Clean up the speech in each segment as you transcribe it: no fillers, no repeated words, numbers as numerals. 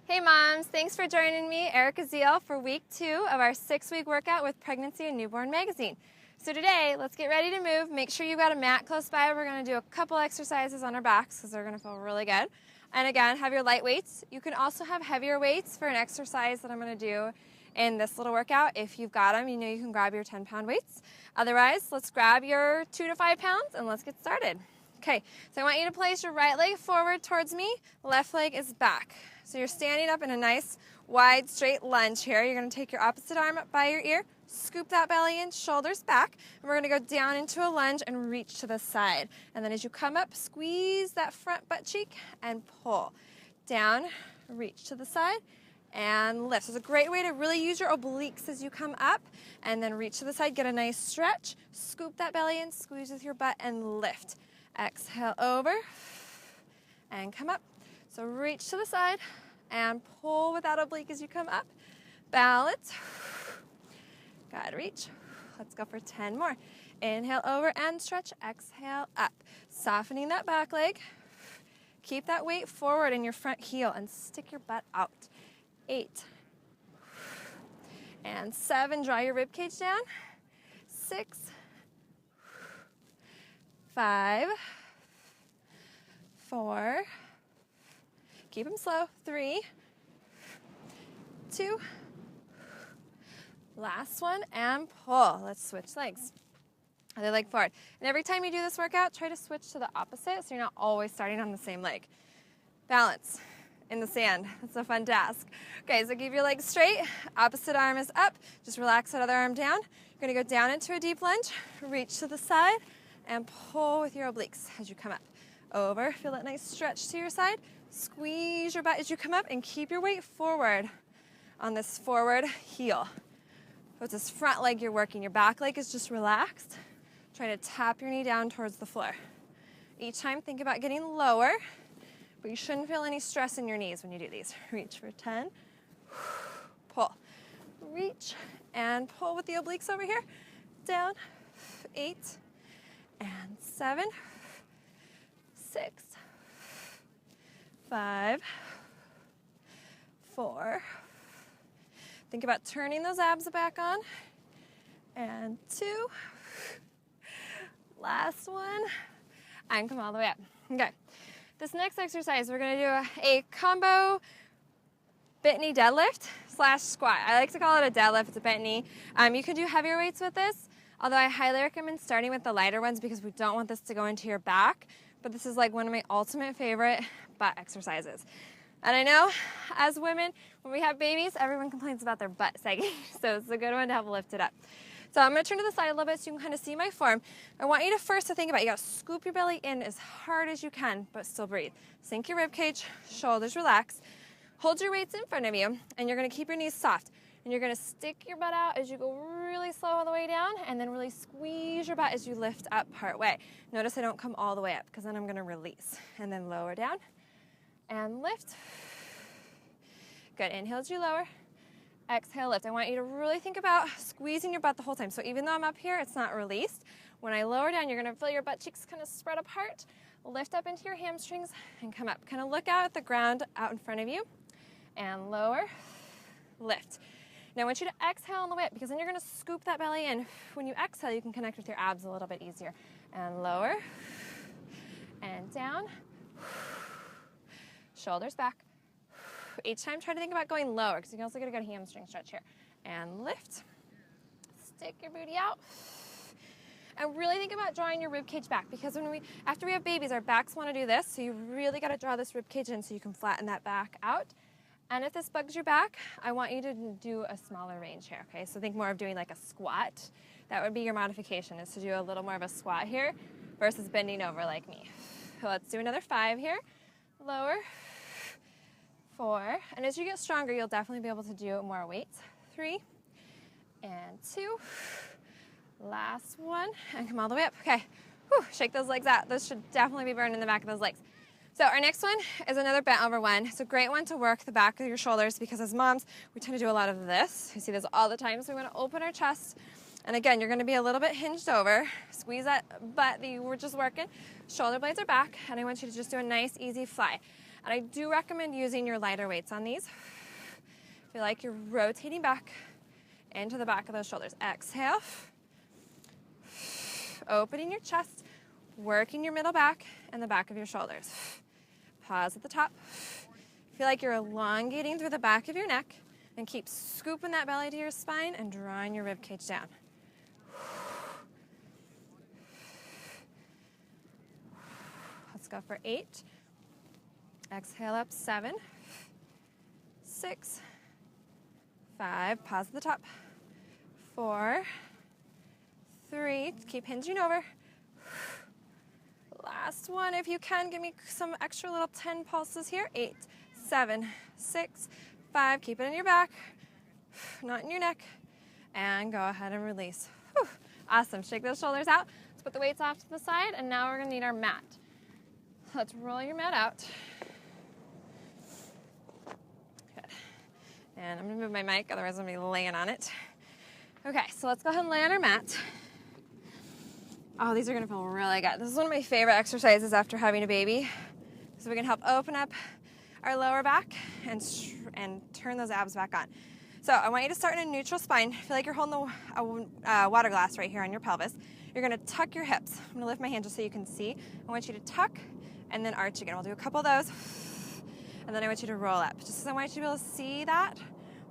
Hey moms, thanks for joining me, Erica Zeal, for week 2 of our 6-week workout with Pregnancy and Newborn magazine. So today, let's get ready to move. Make sure you've got a mat close by. We're gonna do a couple exercises on our backs because they're gonna feel really good. And again, have your light weights. You can also have heavier weights for an exercise that I'm gonna do in this little workout. If you've got them, you know you can grab your 10-pound weights. Otherwise, let's grab your 2 to 5 pounds and let's get started. Okay, so I want you to place your right leg forward towards me, left leg is back. So you're standing up in a nice, wide, straight lunge here. You're gonna take your opposite arm up by your ear, scoop that belly in, shoulders back, and we're gonna go down into a lunge and reach to the side. And then as you come up, squeeze that front butt cheek and pull. Down, reach to the side, and lift. So it's a great way to really use your obliques as you come up, and then reach to the side, get a nice stretch, scoop that belly in, squeeze with your butt, and lift. Exhale over, and come up. So reach to the side and pull with that oblique as you come up. Balance. Good, reach. Let's go for 10 more. Inhale over and stretch. Exhale up. Softening that back leg. Keep that weight forward in your front heel and stick your butt out. 8 and 7. Draw your rib cage down. 6, 5, 4. Keep them slow. 3, 2, last one, and pull. Let's switch legs. Other leg forward. And every time you do this workout, try to switch to the opposite so you're not always starting on the same leg. Balance in the sand. That's a fun task. Okay, so keep your legs straight. Opposite arm is up. Just relax that other arm down. You're gonna go down into a deep lunge, reach to the side, and pull with your obliques as you come up. Over, feel that nice stretch to your side. Squeeze your butt as you come up and keep your weight forward on this forward heel. So it's this front leg you're working. Your back leg is just relaxed. Trying to tap your knee down towards the floor. Each time, think about getting lower, but you shouldn't feel any stress in your knees when you do these. Reach for 10, pull. Reach and pull with the obliques over here. Down, 8 and 7, 6, 5, 4. Think about turning those abs back on. And 2. Last one. And come all the way up. Okay. This next exercise, we're going to do a combo bent knee deadlift / squat. I like to call it a deadlift. It's a bent knee. You can do heavier weights with this, although I highly recommend starting with the lighter ones because we don't want this to go into your back. But this is like one of my ultimate favorite butt exercises. And I know as women, when we have babies, everyone complains about their butt sagging. So it's a good one to have lifted up. So I'm gonna turn to the side a little bit so you can kind of see my form. I want you to first think about, you gotta scoop your belly in as hard as you can, but still breathe. Sink your rib cage, shoulders relax. Hold your weights in front of you, and you're gonna keep your knees soft. And you're gonna stick your butt out as you go really slow on the way down, and then really squeeze your butt as you lift up part way. Notice I don't come all the way up, because then I'm gonna release. And then lower down, and lift. Good, inhale as you lower. Exhale, lift. I want you to really think about squeezing your butt the whole time. So even though I'm up here, it's not released. When I lower down, you're gonna feel your butt cheeks kind of spread apart. Lift up into your hamstrings and come up. Kind of look out at the ground out in front of you. And lower, lift. Now I want you to exhale on the way up because then you're gonna scoop that belly in. When you exhale, you can connect with your abs a little bit easier. And lower, and down. Shoulders back. Each time, try to think about going lower because you can also get a good hamstring stretch here. And lift. Stick your booty out. And really think about drawing your rib cage back because after we have babies, our backs want to do this. So you really got to draw this rib cage in so you can flatten that back out. And if this bugs your back, I want you to do a smaller range here, okay? So think more of doing like a squat. That would be your modification, is to do a little more of a squat here versus bending over like me. So let's do another 5 here. Lower, 4. And as you get stronger, you'll definitely be able to do more weights. 3 and 2. Last one, and come all the way up. Okay, whew, shake those legs out. Those should definitely be burning the back of those legs. So our next one is another bent over one. It's a great one to work the back of your shoulders because as moms, we tend to do a lot of this. You see this all the time, so we want to open our chest. And again, you're going to be a little bit hinged over. Squeeze that butt that you were just working. Shoulder blades are back, and I want you to just do a nice, easy fly. And I do recommend using your lighter weights on these. Feel like you're rotating back into the back of those shoulders. Exhale. Opening your chest, working your middle back and the back of your shoulders. Pause at the top. Feel like you're elongating through the back of your neck, and keep scooping that belly to your spine and drawing your rib cage down. Let's go for 8. Exhale up, 7, 6, 5, pause at the top, 4, 3, keep hinging over. Last one, if you can, give me some extra little 10 pulses here. 8, 7, 6, 5, keep it in your back, not in your neck, and go ahead and release. Whew. Awesome, shake those shoulders out. Let's put the weights off to the side, and now we're gonna need our mat. Let's roll your mat out. Good. And I'm gonna move my mic, otherwise I'm gonna be laying on it. Okay, so let's go ahead and lay on our mat. Oh, these are gonna feel really good. This is one of my favorite exercises after having a baby. So we can help open up our lower back and turn those abs back on. So I want you to start in a neutral spine. Feel like you're holding a water glass right here on your pelvis. You're gonna tuck your hips. I'm gonna lift my hand just so you can see. I want you to tuck and then arch again. We'll do a couple of those. And then I want you to roll up. Just because I want you to be able to see that,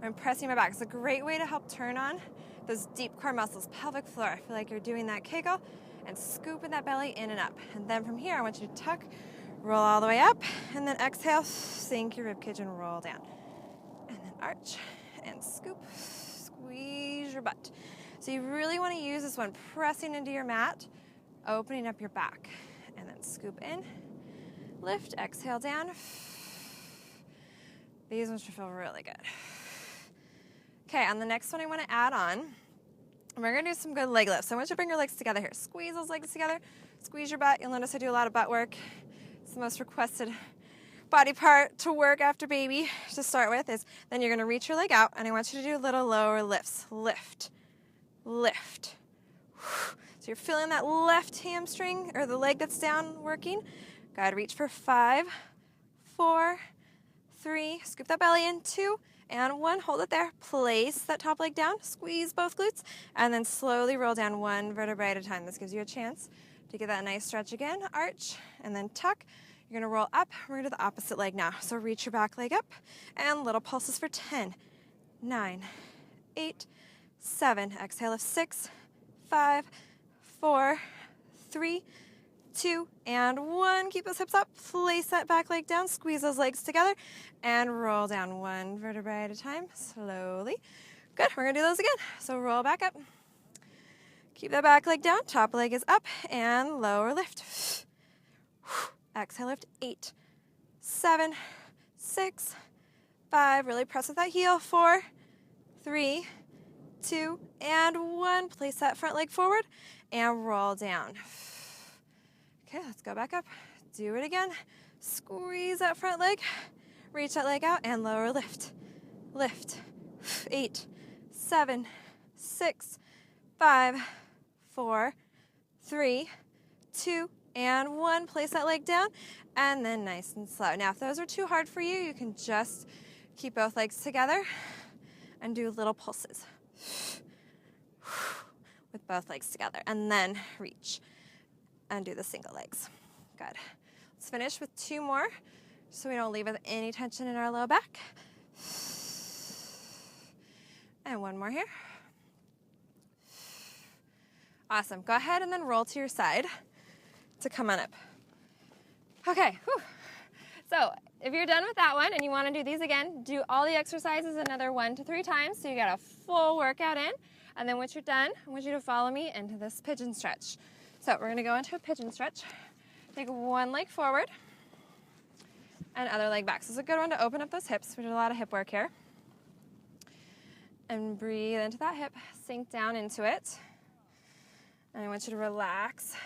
I'm pressing my back. It's a great way to help turn on those deep core muscles, pelvic floor. I feel like you're doing that kegel and scooping that belly in and up. And then from here, I want you to tuck, roll all the way up, and then exhale, sink your ribcage and roll down. And then arch and scoop, squeeze your butt. So you really want to use this one, pressing into your mat, opening up your back, and then scoop in, lift, exhale down. These ones should feel really good. Okay, on the next one I want to add on, we're going to do some good leg lifts. So I want you to bring your legs together here. Squeeze those legs together, squeeze your butt. You'll notice I do a lot of butt work. It's the most requested body part to work after baby to start with. Is then you're going to reach your leg out, and I want you to do little lower lifts. Lift, lift. So you're feeling that left hamstring or the leg that's down working. Go ahead, reach for 5, 4, 3, scoop that belly in, 2, and 1, hold it there. Place that top leg down, squeeze both glutes, and then slowly roll down one vertebrae at a time. This gives you a chance to get that nice stretch again. Arch, and then tuck. You're gonna roll up. We're gonna do the opposite leg now. So reach your back leg up, and little pulses for 10, 9, 8, 7. Exhale of 6, 5, 4, 3, 2, and 1. Keep those hips up. Place that back leg down. Squeeze those legs together and roll down one vertebrae at a time, slowly. Good, we're gonna do those again. So roll back up. Keep that back leg down. Top leg is up and lower lift. Exhale, lift. 8, 7, 6, 5. Really press with that heel. 4, 3, 2, and 1. Place that front leg forward and roll down. Okay, let's go back up. Do it again. Squeeze that front leg. Reach that leg out and lower lift. Lift. 8, 7, 6, 5, 4, 3, 2, and 1. Place that leg down and then nice and slow. Now, if those are too hard for you, you can just keep both legs together and do little pulses with both legs together, and then reach and do the single legs. Good. Let's finish with 2 more so we don't leave with any tension in our low back. And 1 more here. Awesome. Go ahead and then roll to your side to come on up. Okay. Whew. So if you're done with that one and you want to do these again, do all the exercises another 1 to 3 times so you get a full workout in. And then once you're done, I want you to follow me into this pigeon stretch. So we're going to go into a pigeon stretch. Take one leg forward and other leg back. So it's a good one to open up those hips. We did a lot of hip work here. And breathe into that hip. Sink down into it. And I want you to relax.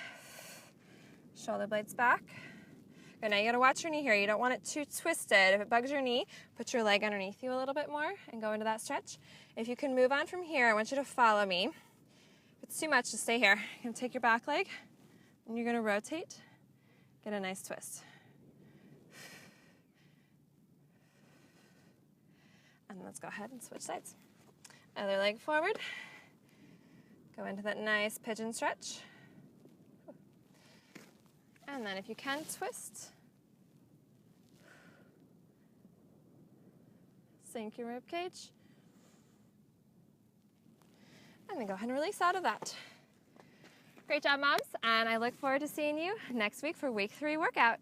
Shoulder blades back. Good, now you got to watch your knee here. You don't want it too twisted. If it bugs your knee, put your leg underneath you a little bit more and go into that stretch. If you can move on from here, I want you to follow me. If it's too much, just stay here. You're going to take your back leg and you're going to rotate. Get a nice twist. let's go ahead and switch sides. Other leg forward. Go into that nice pigeon stretch. And then if you can, twist. Sink your rib cage. And then go ahead and release out of that. Great job, moms, and I look forward to seeing you next week for week 3 workout.